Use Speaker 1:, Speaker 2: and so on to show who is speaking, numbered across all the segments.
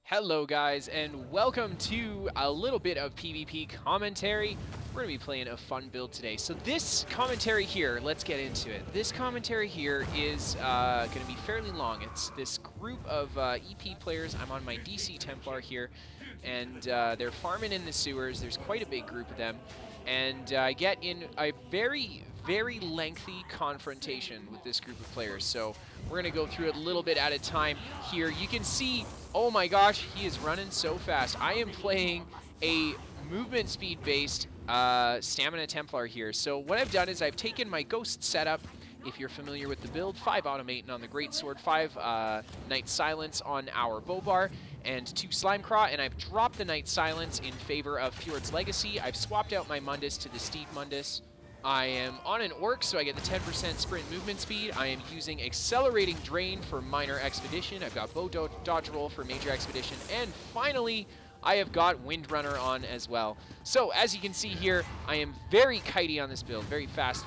Speaker 1: Hello guys, and welcome to a little bit of PvP commentary. We're going to be playing a fun build today. So this commentary here, let's get into it. This commentary here is going to be fairly long. It's this group of EP players. I'm on my DC Templar here, and they're farming in the sewers. There's quite a big group of them. And I get in a very lengthy confrontation with this group of players. So we're going to go through it a little bit at a time here. You can see, oh my gosh, he is running so fast. I am playing a movement speed based stamina Templar here. So what I've done is I've taken my ghost setup. If you're familiar with the build, 5 automating on the greatsword, 5 Night Silence on our bow bar, and 2 Slime Craw, and I've dropped the Night Silence in favor of Fjord's Legacy. I've swapped out my Mundus to the Steed Mundus. I am on an Orc, so I get the 10% sprint movement speed. I am using Accelerating Drain for Minor Expedition. I've got Bow Dodge Roll for Major Expedition, and finally, I have got Windrunner on as well. So as you can see here, I am very kitey on this build, very fast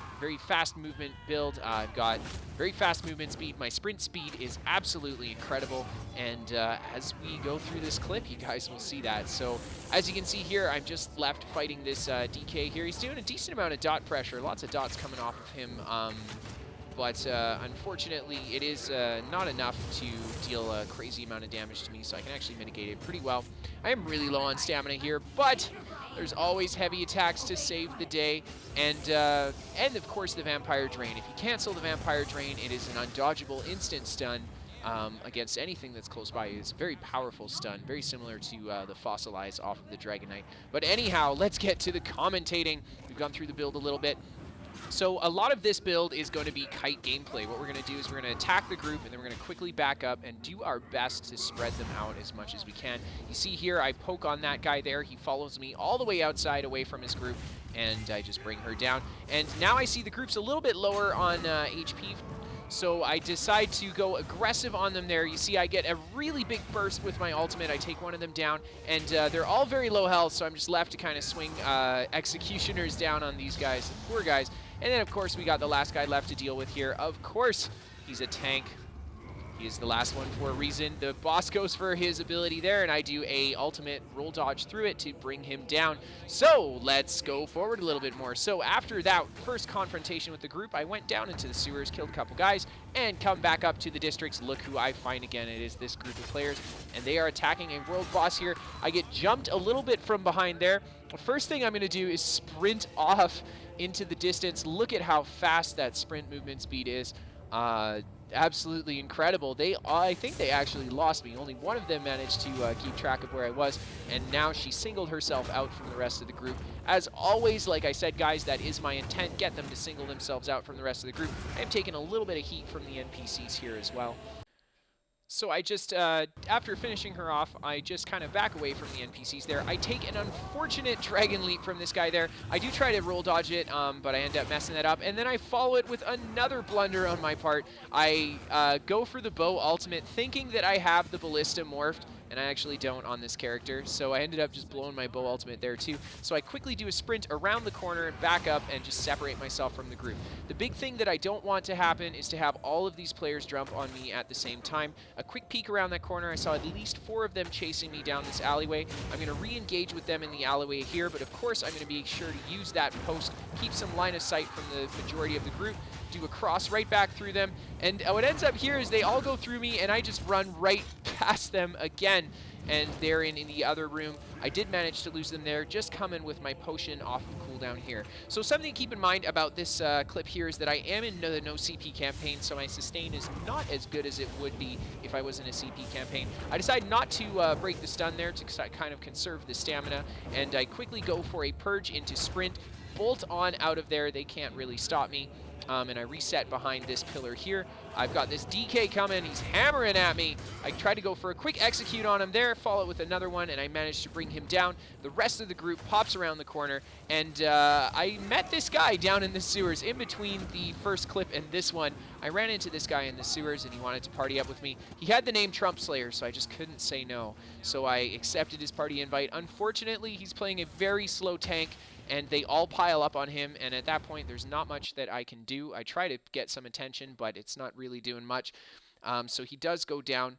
Speaker 1: movement build. I've got very fast movement speed. My sprint speed is absolutely incredible, and as we go through this clip, you guys will see that. So as you can see here, I'm just left fighting this DK here. He's doing a decent amount of dot pressure, lots of dots coming off of him. But unfortunately, it is not enough to deal a crazy amount of damage to me, so I can actually mitigate it pretty well. I am really low on stamina here, but there's always heavy attacks to save the day, and of course the Vampire Drain. If you cancel the Vampire Drain, it is an undodgeable instant stun against anything that's close by. It's a very powerful stun, very similar to the Fossilize off of the Dragon Knight. But anyhow, let's get to the commentating. We've gone through the build a little bit. So a lot of this build is going to be kite gameplay. What we're going to do is we're going to attack the group, and then we're going to quickly back up and do our best to spread them out as much as we can. You see here, I poke on that guy there. He follows me all the way outside away from his group, and I just bring her down. And now I see the group's a little bit lower on HP. So I decide to go aggressive on them there. You see I get a really big burst with my ultimate. I take one of them down, and they're all very low health, so I'm just left to kind of swing executioners down on these guys, the poor guys. And then, of course, we got the last guy left to deal with here. Of course, he's a tank. He is the last one for a reason. The boss goes for his ability there, and I do a ultimate roll dodge through it to bring him down. So let's go forward a little bit more. So after that first confrontation with the group, I went down into the sewers, killed a couple guys, and come back up to the districts. Look who I find again. It is this group of players, and they are attacking a world boss here. I get jumped a little bit from behind there. The first thing I'm going to do is sprint off into the distance. Look at how fast that sprint movement speed is. Absolutely incredible. I think they actually lost me. Only one of them managed to keep track of where I was, and now she singled herself out from the rest of the group. As always, like I said, guys, that is my intent. Get them to single themselves out from the rest of the group. I am taking a little bit of heat from the NPCs here as well. So I just, after finishing her off, I just kind of back away from the NPCs there. I take an unfortunate Dragon Leap from this guy there. I do try to roll dodge it, but I end up messing that up. And then I follow it with another blunder on my part. I go for the bow ultimate, thinking that I have the ballista morphed, and I actually don't on this character. So I ended up just blowing my bow ultimate there too. So I quickly do a sprint around the corner, back up, and just separate myself from the group. The big thing that I don't want to happen is to have all of these players jump on me at the same time. A quick peek around that corner, I saw at least 4 of them chasing me down this alleyway. I'm going to re-engage with them in the alleyway here, but of course I'm going to be sure to use that post, keep some line of sight from the majority of the group, do a cross right back through them, and what ends up here is they all go through me, and I just run right past them again, and they're in the other room. I did manage to lose them there, just coming with my potion off of cooldown here. So something to keep in mind about this clip here is that I am in the no CP campaign, so my sustain is not as good as it would be if I was in a CP campaign. I decided not to break the stun there to kind of conserve the stamina, and I quickly go for a purge into sprint, bolt on out of there. They can't really stop me. And I reset behind this pillar here. I've got this DK coming. He's hammering at me. I try to go for a quick execute on him there, follow it with another one, and I managed to bring him down. The rest of the group pops around the corner, and I met this guy down in the sewers. In between the first clip and this one, I ran into this guy in the sewers, and he wanted to party up with me. He had the name Trump Slayer, so I just couldn't say no. So I accepted his party invite. Unfortunately, he's playing a very slow tank, and they all pile up on him, and at that point, there's not much that I can do. I try to get some attention, but it's not really doing much. So he does go down.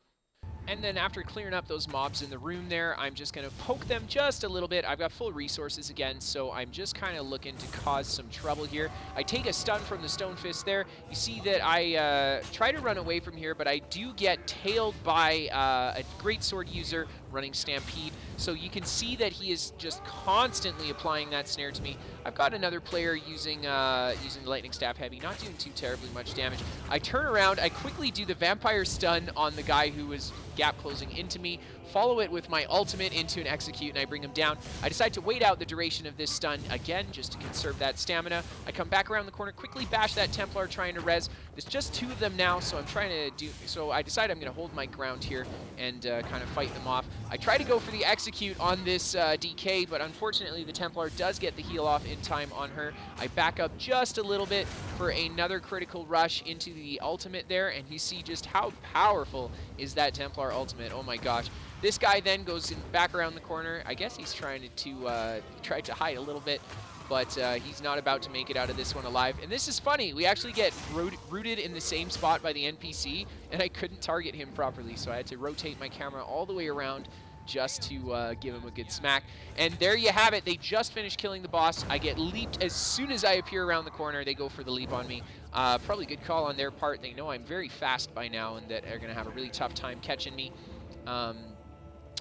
Speaker 1: And then after clearing up those mobs in the room there, I'm just going to poke them just a little bit. I've got full resources again, so I'm just kind of looking to cause some trouble here. I take a stun from the Stone Fist there. You see that I try to run away from here, but I do get tailed by a Greatsword user running Stampede. So you can see that he is just constantly applying that snare to me. I've got another player using the Lightning Staff Heavy, not doing too terribly much damage. I turn around, I quickly do the Vampire Stun on the guy who was gap closing into me, follow it with my ultimate into an execute, and I bring him down. I decide to wait out the duration of this stun again, just to conserve that stamina. I come back around the corner, quickly bash that Templar trying to res. There's just 2 of them now, so I decide I'm going to hold my ground here and kind of fight them off. I try to go for the execute on this DK, but unfortunately the Templar does get the heal off in time on her. I back up just a little bit for another critical rush into the ultimate there, and you see just how powerful is that Templar ultimate. Oh my gosh. This guy then goes back around the corner. I guess he's trying to try to hide a little bit, but he's not about to make it out of this one alive. And this is funny. We actually get rooted in the same spot by the NPC, and I couldn't target him properly, so I had to rotate my camera all the way around just to give him a good smack. And there you have it. They just finished killing the boss. I get leaped as soon as I appear around the corner. They go for the leap on me. Probably a good call on their part. They know I'm very fast by now and that they're going to have a really tough time catching me.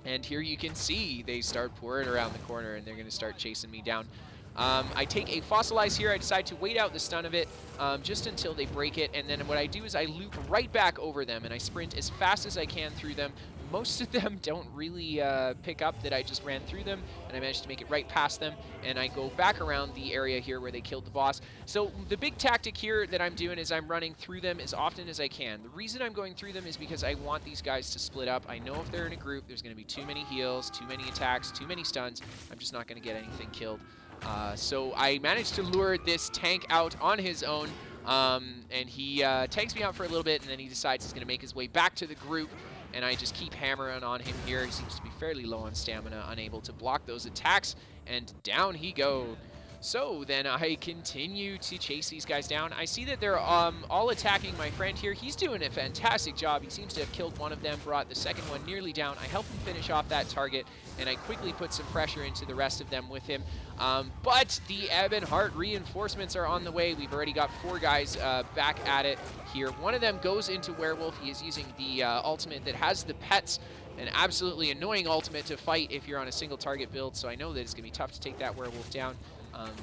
Speaker 1: And here you can see they start pouring around the corner and they're going to start chasing me down. I take a Fossilize here. I decide to wait out the stun of it just until they break it. And then what I do is I loop right back over them and I sprint as fast as I can through them. Most of them don't really pick up that I just ran through them, and I managed to make it right past them, and I go back around the area here where they killed the boss. So the big tactic here that I'm doing is I'm running through them as often as I can. The reason I'm going through them is because I want these guys to split up. I know if they're in a group, there's going to be too many heals, too many attacks, too many stuns. I'm just not going to get anything killed. So I managed to lure this tank out on his own, and he tanks me out for a little bit, and then he decides he's going to make his way back to the group. And I just keep hammering on him here. He seems to be fairly low on stamina, unable to block those attacks, and down he goes. So then I continue to chase these guys down. I see that they're all attacking my friend here. He's doing a fantastic job. He seems to have killed one of them, brought the second one nearly down. I help him finish off that target, and I quickly put some pressure into the rest of them with him. But the Ebon Heart reinforcements are on the way. We've already got 4 guys back at it here. One of them goes into Werewolf. He is using the ultimate that has the pets. An absolutely annoying ultimate to fight if you're on a single target build, so I know that it's going to be tough to take that Werewolf down.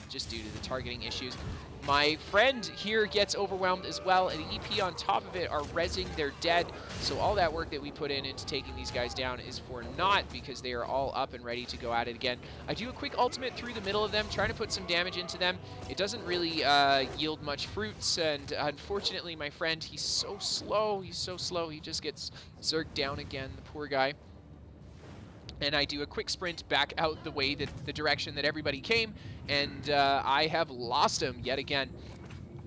Speaker 1: Just due to the targeting issues. My friend here gets overwhelmed as well, and the EP on top of it are rezzing their dead. So all that work that we put into taking these guys down is for naught because they are all up and ready to go at it again. I do a quick ultimate through the middle of them, trying to put some damage into them. It doesn't really yield much fruits, and unfortunately my friend, he's so slow. He's so slow. He just gets zerged down again, the poor guy. And I do a quick sprint back out the way, the direction that everybody came, and I have lost him yet again.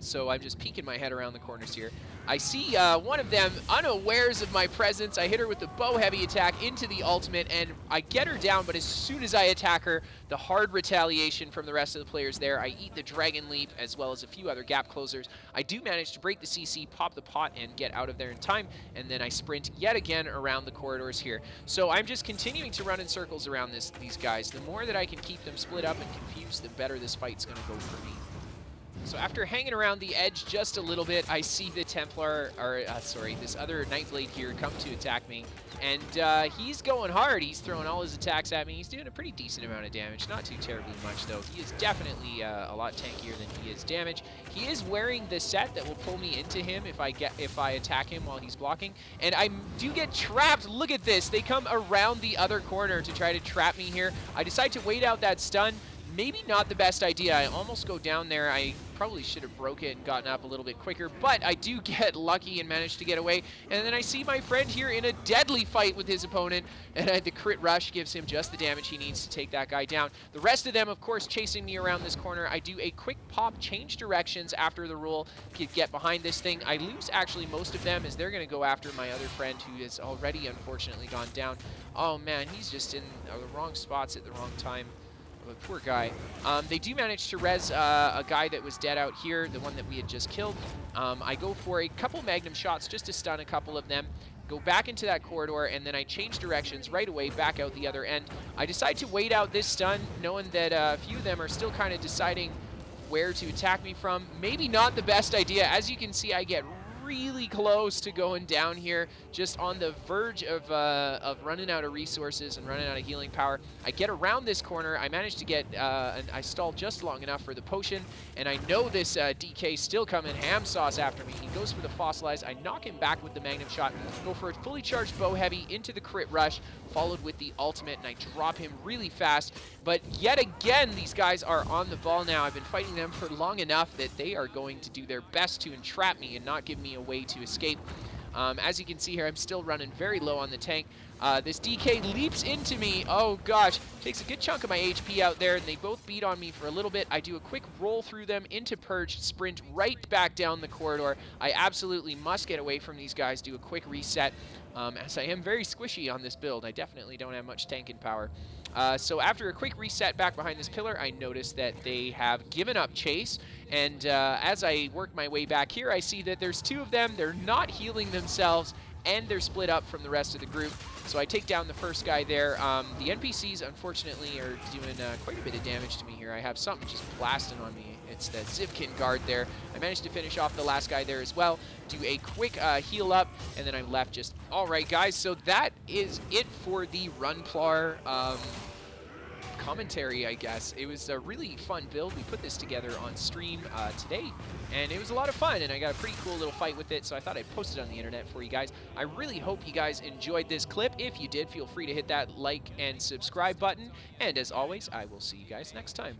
Speaker 1: So I'm just peeking my head around the corners here. I see one of them unawares of my presence. I hit her with the bow heavy attack into the ultimate, and I get her down, but as soon as I attack her, the hard retaliation from the rest of the players there, I eat the Dragon Leap as well as a few other gap closers. I do manage to break the CC, pop the pot, and get out of there in time, and then I sprint yet again around the corridors here. So I'm just continuing to run in circles around these guys. The more that I can keep them split up and confused, the better this fight's going to go for me. So after hanging around the edge just a little bit, I see the Templar, or this other Nightblade here come to attack me. And he's going hard. He's throwing all his attacks at me. He's doing a pretty decent amount of damage. Not too terribly much, though. He is definitely a lot tankier than he is damage. He is wearing the set that will pull me into him if I attack him while he's blocking. And I do get trapped. Look at this. They come around the other corner to try to trap me here. I decide to wait out that stun. Maybe not the best idea. I almost go down there. I probably should have broke it and gotten up a little bit quicker, but I do get lucky and manage to get away. And then I see my friend here in a deadly fight with his opponent, and the crit rush gives him just the damage he needs to take that guy down. The rest of them, of course, chasing me around this corner. I do a quick pop, change directions after the roll to get behind this thing. I lose actually most of them as they're going to go after my other friend who has already unfortunately gone down. Oh man, he's just in the wrong spots at the wrong time. Poor guy. They do manage to res a guy that was dead out here, the one that we had just killed. I go for a couple magnum shots just to stun a couple of them. go back into that corridor, and then I change directions right away back out the other end. I decide to wait out this stun, knowing that a few of them are still kind of deciding where to attack me from. Maybe not the best idea. As you can see, I get really close to going down here, just on the verge of running out of resources and running out of healing power. I get around this corner. I manage to get, and I stall just long enough for the potion, and I know this DK still coming ham sauce after me. He goes for the fossilize. I knock him back with the magnum shot, go for a fully charged bow heavy into the crit rush, followed with the ultimate, and I drop him really fast. But yet again, these guys are on the ball now. I've been fighting them for long enough that they are going to do their best to entrap me and not give me a way to escape. As you can see here, I'm still running very low on the tank. This DK leaps into me. Oh gosh, takes a good chunk of my HP out there, and they both beat on me for a little bit. I do a quick roll through them into Purge, sprint right back down the corridor. I absolutely must get away from these guys, do a quick reset, as I am very squishy on this build. I definitely don't have much tanking power. So after a quick reset back behind this pillar, I notice that they have given up chase, and as I work my way back here, I see that there's two of them. They're not healing themselves, and they're split up from the rest of the group. So I take down the first guy there. The NPCs, unfortunately, are doing quite a bit of damage to me here. I have something just blasting on me. It's that Zivkin guard there. I managed to finish off the last guy there as well. Do a quick heal up, and then I'm left just... All right, guys, so that is it for the Sprintplar commentary, I guess. It was a really fun build. We put this together on stream today, and it was a lot of fun, and I got a pretty cool little fight with it, so I thought I'd post it on the internet for you guys. I really hope you guys enjoyed this clip. If you did, feel free to hit that like and subscribe button, and as always, I will see you guys next time.